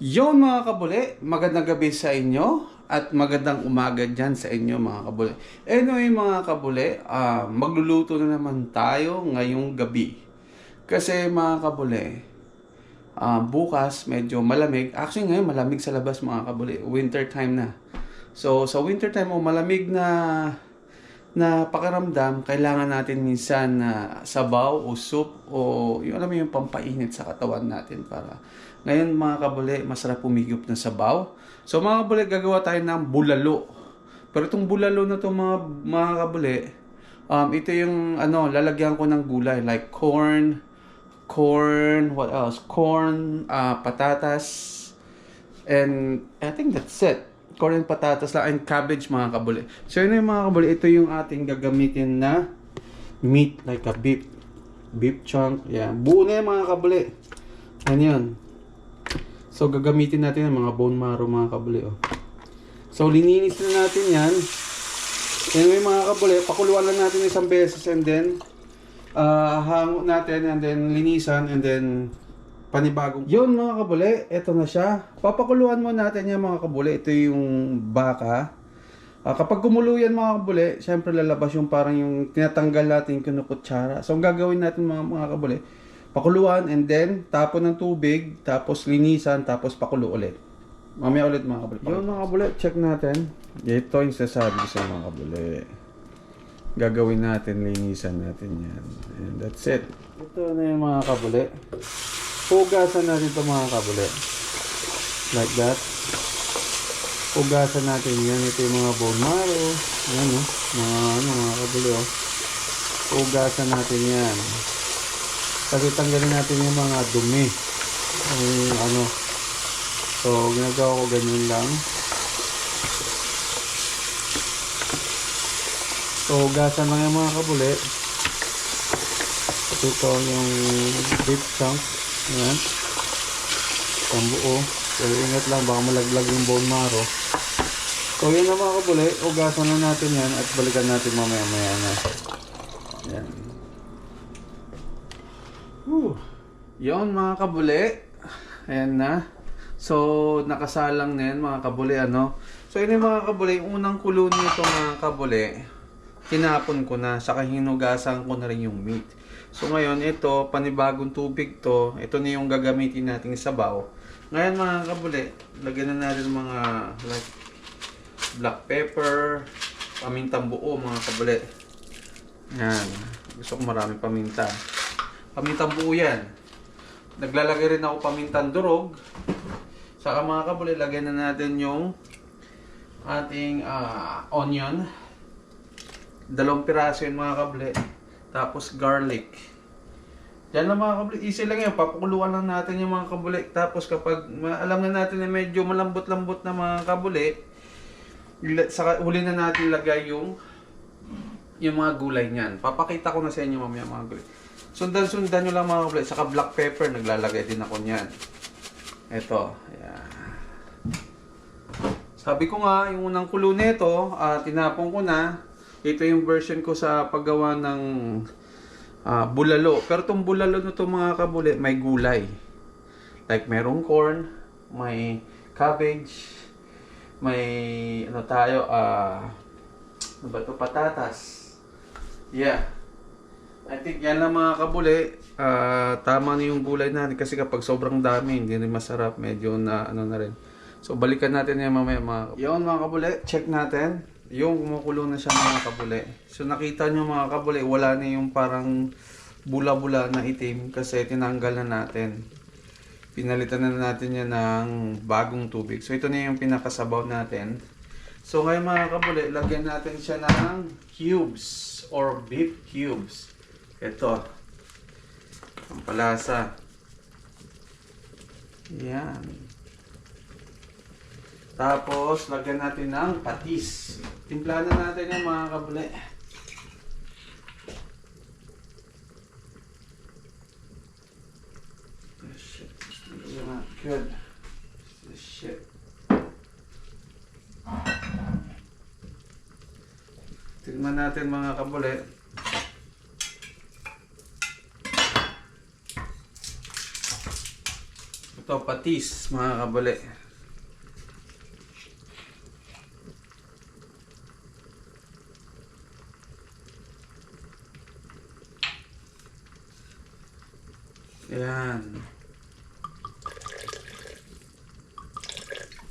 Yon mga kabuli, magandang gabi sa inyo at magandang umaga dyan sa inyo mga kabuli. Anyway mga kabuli, magluluto na naman tayo ngayong gabi. Kasi mga kabuli, bukas medyo malamig. Actually ngayon malamig sa labas mga kabuli, winter time na. So sa winter time o malamig na pakiramdam, kailangan natin minsan na sabaw o soup o yung alam mo yung pampainit sa katawan natin para ngayon mga kabuli, masarap pumigop na sabaw. So mga kabuli, gagawa tayo ng bulalo. Pero itong bulalo na to mga kabuli, ito yung lalagyan ko ng gulay like corn, what else? Corn, patatas, and I think that's it. Corn and patatas lang, and cabbage mga kabuli. So yun yung mga kabuli, ito yung ating gagamitin na meat, like a beef chunk. Yeah, buo na yan mga kabuli. Ano yun? So gagamitin natin ang mga bone marrow mga kabuli. Oh. So lininis na natin yan. Anyway mga kabuli, pakuluan lang natin isang beses and then hango natin and then linisan and then panibagong. Yun mga kabuli, ito na siya. Papakuluan mo natin yan mga kabuli. Ito yung baka. Kapag kumulo yan mga kabuli, syempre lalabas yung parang yung tinatanggal natin yung kinukutsara. So ang gagawin natin mga kabuli, pakuluan and then tapon ng tubig, tapos linisan, tapos pakulo ulit. Mamaya ulit mga kabuli. Yun mga kabuli, check natin. Ito yung sasabi ko sa mga kabuli. Gagawin natin, linisan natin yan. And that's it. Ito na yung mga kabuli. Hugasan natin ito mga kabuli. Like that. Hugasan natin yan. Ito yung mga bone marrow. Ayan o. Mga kabuli o. Hugasan natin yan. Kasi tanggalin natin yung mga dumi. So, ginagawa ko ganyan lang. So, hugasan lang yung mga kabuli. Ito yung beef chunk. Ayan. Ang buo. So, ingat lang. Baka malaglag yung bone marrow. So, yun na mga kabuli. Hugasan lang natin yan at balikan natin mamaya-maya na. Ayan. Yun mga kabuli. Ayan na. So, nakasalang na yan mga kabuli. So, yun yung mga kabuli. Yung unang kulo nito mga kabuli, tinapon ko na. Saka hinugasan ko na rin yung meat. So, ngayon ito, panibagong tubig to. Ito na yung gagamitin nating sabaw. Ngayon mga kabuli, lagyan na natin mga like black pepper, pamintang buo mga kabuli. Yan. Gusto ko marami paminta. Pamintang buo yan. Naglalagay rin ako pamintang durog. Saka mga kabuli, lagyan na natin yung ating onion. 2 piraso yun mga kabuli. Tapos garlic. Yan lang mga kabuli. Easy lang yan. Papakuluan lang natin yung mga kabuli. Tapos kapag alam na natin na medyo malambot-lambot na mga kabuli, saka huli na natin lagay yung mga gulay niyan. Papakita ko na sa inyo mamaya mga gulay. Sundan-sundan nyo lang mga kabuli. Saka black pepper, naglalagay din ako niyan. Ito. Ayan. Sabi ko nga, yung unang kulo nito, tinapon ko na. Ito yung version ko sa paggawa ng bulalo. Pero itong bulalo na ito mga kabuli, may gulay. Like merong corn, may cabbage, may patatas. Yeah. I think yan lang mga kabuli. Tama na yung gulay natin kasi kapag sobrang dami, hindi rin masarap. Medyo na rin. So balikan natin yan mamaya mga kabuli. Yun mga kabuli, check natin. Yung kumukulo na siya mga kabuli. So nakita nyo mga kabuli, wala na yung parang bula-bula na itim kasi tinanggal na natin. Pinalitan na natin yan ng bagong tubig. So ito na yung pinakasabaw natin. So ngayon mga kabuli, lagyan natin siya ng cubes or beef cubes. Ito. Ang palasa. Yan. Tapos, lagyan natin ng patis. Timplahan na natin yung mga kabuli. Oh, shit. You're not good. This shit. Tingnan natin mga kabuli. Ito patis mga kabuli. Ayan.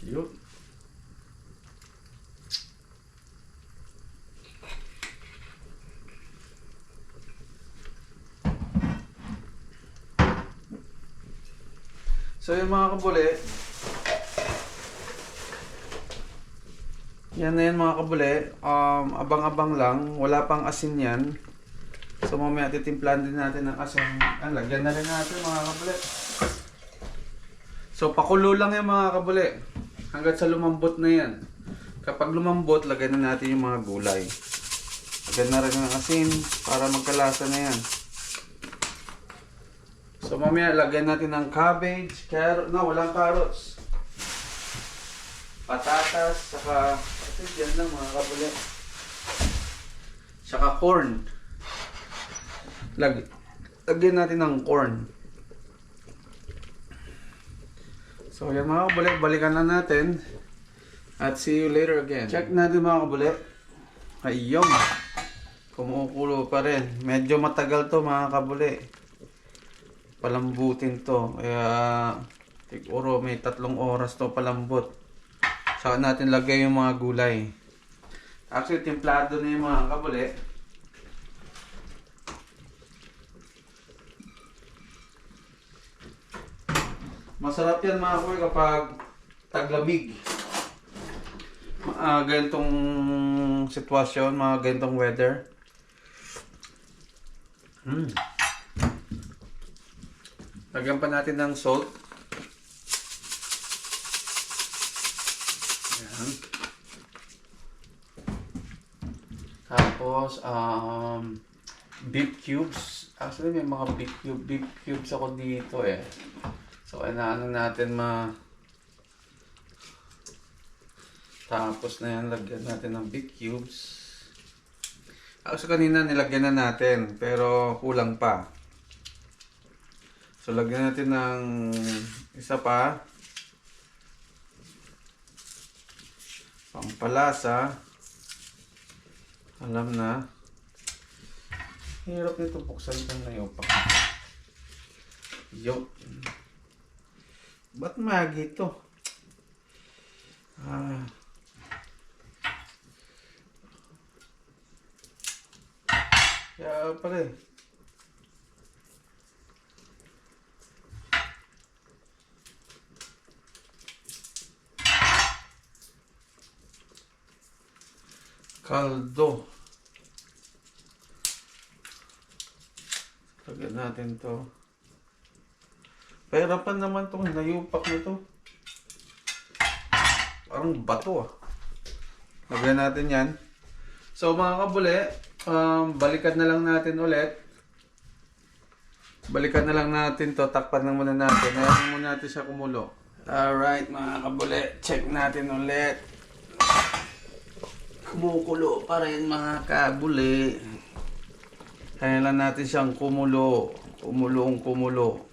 Yup. So yung mga kabuli, yan na yan mga kabuli, abang-abang lang, wala pang asin yan. So mamaya titimplahan din natin ng asin. Lagyan na rin natin mga kabuli. So pakulo lang yan mga kabuli, hanggat sa lumambot na yan. Kapag lumambot, lagyan na natin yung mga gulay. Lagyan na rin ng asin para magkalasa na yan. So mamaya lagyan natin ng cabbage, carrot, walang carrots. Patatas, saka yan lang mga kabuli. Saka corn. Lagyan natin ng corn. So yan mga kabuli, balikan na natin. At see you later again. Check natin mga kabuli. Ayun. Kumukulo pa rin. Medyo matagal to mga kabuli. Palambutin to, kaya siguro may 3 oras to palambot. Saka natin lagay yung mga gulay. Actually templado na yung mga kabuli. Masarap yan mga kabuli kapag taglamig. Ganitong sitwasyon, mga ganitong weather. Lagyan pa natin ng salt. Ayan. Tapos, beef cubes. Actually, may mga beef cubes ako dito eh. So, ano natin Tapos na yan, lagyan natin ng beef cubes. Actually, kanina nilagyan na natin, pero kulang pa. So, lagyan natin ng isa pa. Pampalasa. Alam na. Hirap nito buksan itong nayopak. Yo. Ba't magi ito? Kaya pala eh. Kaldo. Lagyan natin to. Pahirapan naman itong nayupak na to. Parang bato ah. Lagyan natin yan. So mga kabuli, balikan na lang natin ulit. Balikan na lang natin to. Takpan lang muna natin. Ayaw muna natin siya kumulo. Alright mga kabuli, check natin ulit. Kumukulo pa rin mga kabuli. Kaya lang natin siyang kumulo. Kumulo.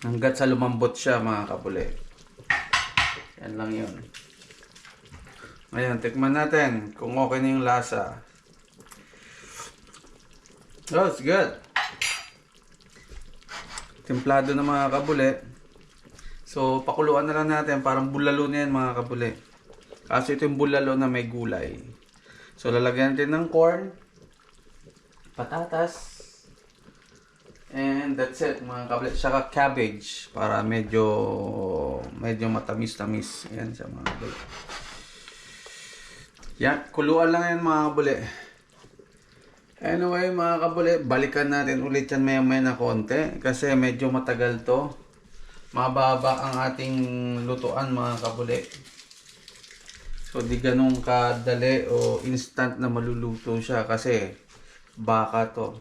Hanggat sa lumambot siya mga kabuli. Yan lang yun. Ngayon, tikman natin kung okay na yung lasa. Oh, it's good. Templado na mga kabuli. So, pakuluan na lang natin. Parang bulalo na yan mga kabuli. Kasi ito yung bulalo na may gulay. So, lalagyan natin ng corn, patatas, and that's it mga kabuli. Saka cabbage para medyo matamis-tamis. Ayan siya mga kabuli. Yan, kuluan lang yan mga kabuli. Anyway mga kabuli, balikan natin ulit yan maya-maya na konti. Kasi medyo matagal to. Mababa ang ating lutuan mga kabuli. So di ganun kadali o instant na maluluto siya kasi baka to.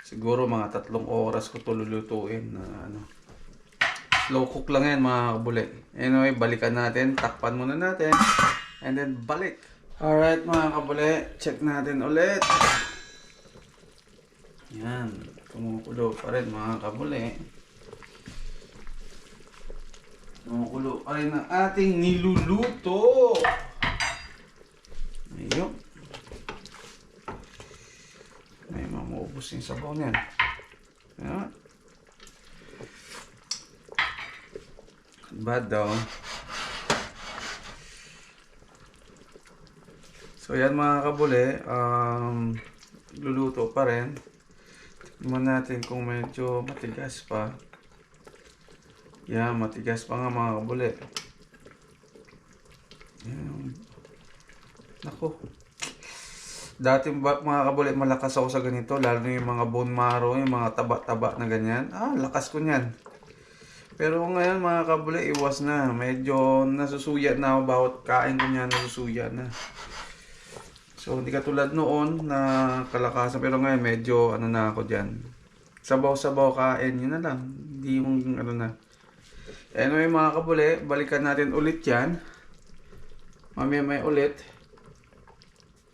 Siguro mga 3 oras ko to lulutuin na ano. Slow cook lang yan mga kabuli. Anyway, balikan natin, takpan muna natin and then balik. Alright mga kabuli, check natin ulit. Yan, kumukulo pa rin mga kabuli. Kumukulo pa rin ang ating niluluto. Ayun. May mamuubos yung sabaw niyan. Ayan. Bad daw. So yan mga kabuli, luluto pa rin. Tignan natin kung medyo matigas pa. Yan, matigas pa nga mga kabuli. Yan. Naku. Dati mga kabuli, malakas ako sa ganito. Lalo na yung mga bone marrow, yung mga taba-taba na ganyan. Lakas ko niyan. Pero ngayon mga kabuli, iwas na. Medyo nasusuya na ako. Bawat kain ko niya, nasusuya na. So, hindi katulad noon na kalakasan. Pero ngayon, medyo ano na ako dyan. Sabaw-sabaw kain, yun na lang. Hindi yung ano na. Anyway mga kabuli, balikan natin ulit yan. Mamaya may ulit.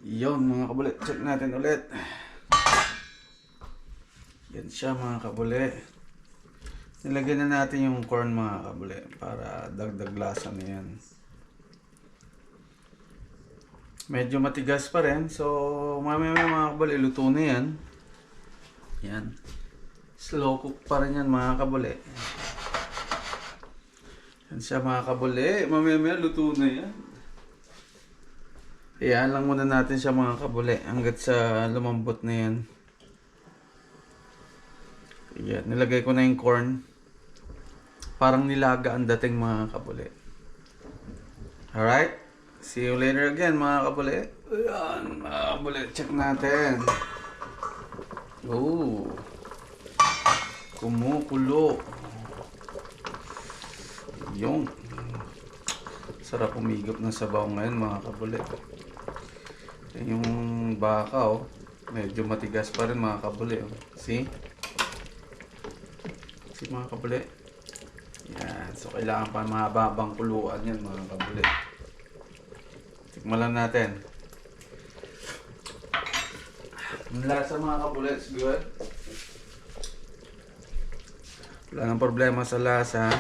Yun mga kabuli, check natin ulit. Yan siya mga kabuli. Nilagyan na natin yung corn mga kabuli para dagdag lasa na yan. Medyo matigas pa rin. So mamaya mga kabuli, luto na yan. Yan. Slow cook pa rin yan mga kabuli. Yan siya mga kabuli. Mamaya luto na yan. Hayaan lang muna natin siya mga kabuli hanggat sa lumambot na yan. Yan. Nilagay ko na yung corn. Parang nilaga ang dating mga kabuli. Alright. See you later again mga kabuli. Ayan mga kabuli. Check natin. Oh. Kumukulo. Yung sarap umigop ng sabaw ngayon mga kabuli. Yung baka medyo matigas pa rin mga kabuli. See? See mga kabuli? Yan. So kailangan pa mahabang kuluan yan mga kabuli. Tikman lang natin. Ang lasa mga kabuli, it's good. Wala nang problema sa lasa.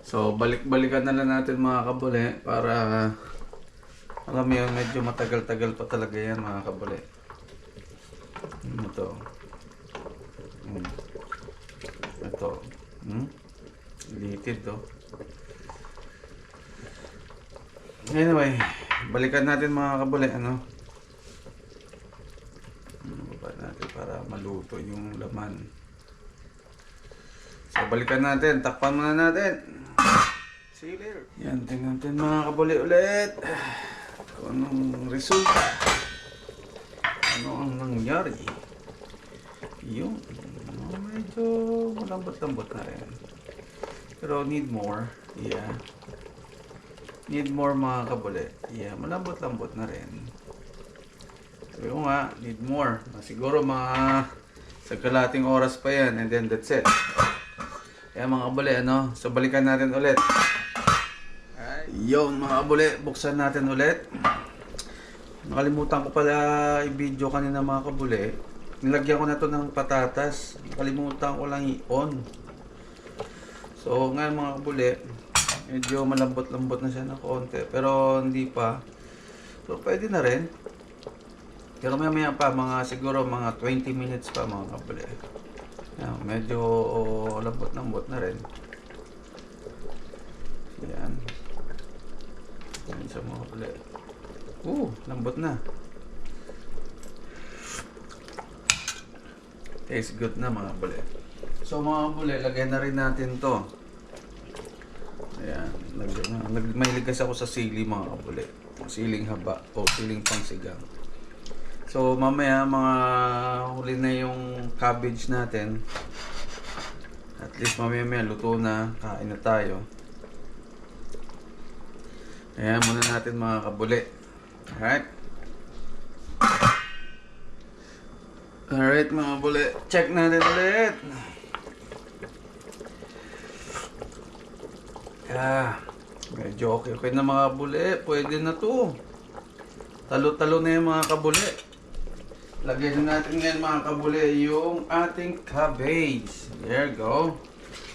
So balik-balikan na lang natin mga kabuli para alam mo yun, medyo matagal-tagal pa talaga yan mga kabuli. Ito. Ito. Litid to. Anyway, balikan natin mga kabuli, ano? Baba natin para maluto yung laman. So, balikan natin. Takpan muna natin. See you later. Yan, tingnan natin mga kabuli ulit. Kung anong resulta. Ano ang nangyari. Yung medyo malambot-lambot na rin. Pero need more. Yeah. Need more mga kabuli. Yeah, malambot-lambot na rin. Sabi ko nga, need more. Siguro mga sa kalating oras pa yan and then that's it. Kaya mga kabuli, ano? So balikan natin ulit. Yun mga kabuli, buksan natin ulit. Nakalimutan ko pala i-video kanina mga kabuli. Nilagyan ko na to ng patatas. Nakalimutan ko lang i-on. So ngayon mga kabuli, medyo malambot-lambot na siya na konti. Pero hindi pa. So pwede na rin. Pero maya pa, siguro mga 20 minutes pa mga kabuli. Yan, medyo lambot-lambot na rin. Yan. Yan sa mga kabuli. Lambot na. Tastes good na mga kabuli. So mga kabuli, lagyan na rin natin to. Ayan, may ligas ako sa sili mga kabuli. Siling haba o siling pangsigang. So mamaya mga huli na yung cabbage natin. At least mamaya luto na, kain na tayo. Ayan muna natin mga kabuli. Alright. Alright mga kabuli, check natin ulit. Medyo okay na mga kabuli. Pwede na to. Talo-talo na yung mga kabuli. Lagyan na natin ngayon mga kabuli yung ating cabbage. There you go.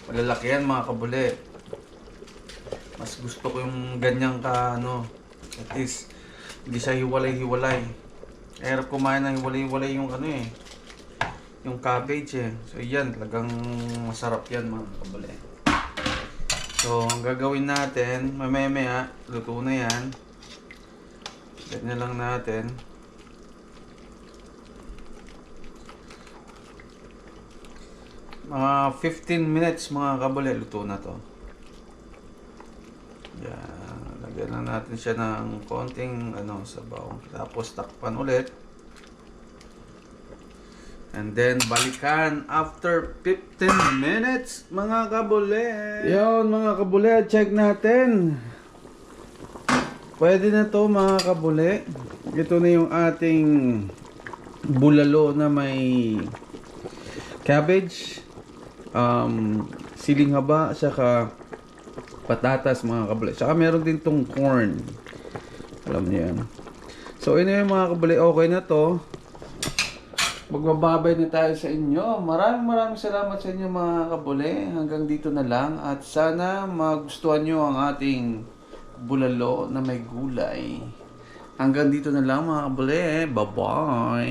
Malalaki yan mga kabuli. Mas gusto ko yung ganyan ka, ano, at least, hindi siya hiwalay-hiwalay. Hirap kumain ng hiwalay-hiwalay yung ano eh, yung cabbage eh. So yan, talagang masarap yan mga kabule. So, ang gagawin natin, mamaya luto na yan. Ganyan lang natin. Mga 15 minutes mga kabule, luto na to. Yan, lagyan na natin siya ng konting ano, sabaw. Tapos takpan ulit. And then balikan after 15 minutes mga kabule. Yon mga kabule, check natin. Pwede na to mga kabule. Ito na yung ating bulalo na may cabbage, siling haba, saka patatas mga kabule. Saka meron din tong corn. Alam niyo yan. So anyway mga kabule, okay na to. Magbababay na tayo sa inyo. Maraming salamat sa inyo mga kabule. Hanggang dito na lang. At sana magustuhan nyo ang ating bulalo na may gulay. Hanggang dito na lang mga kabule. Bye-bye!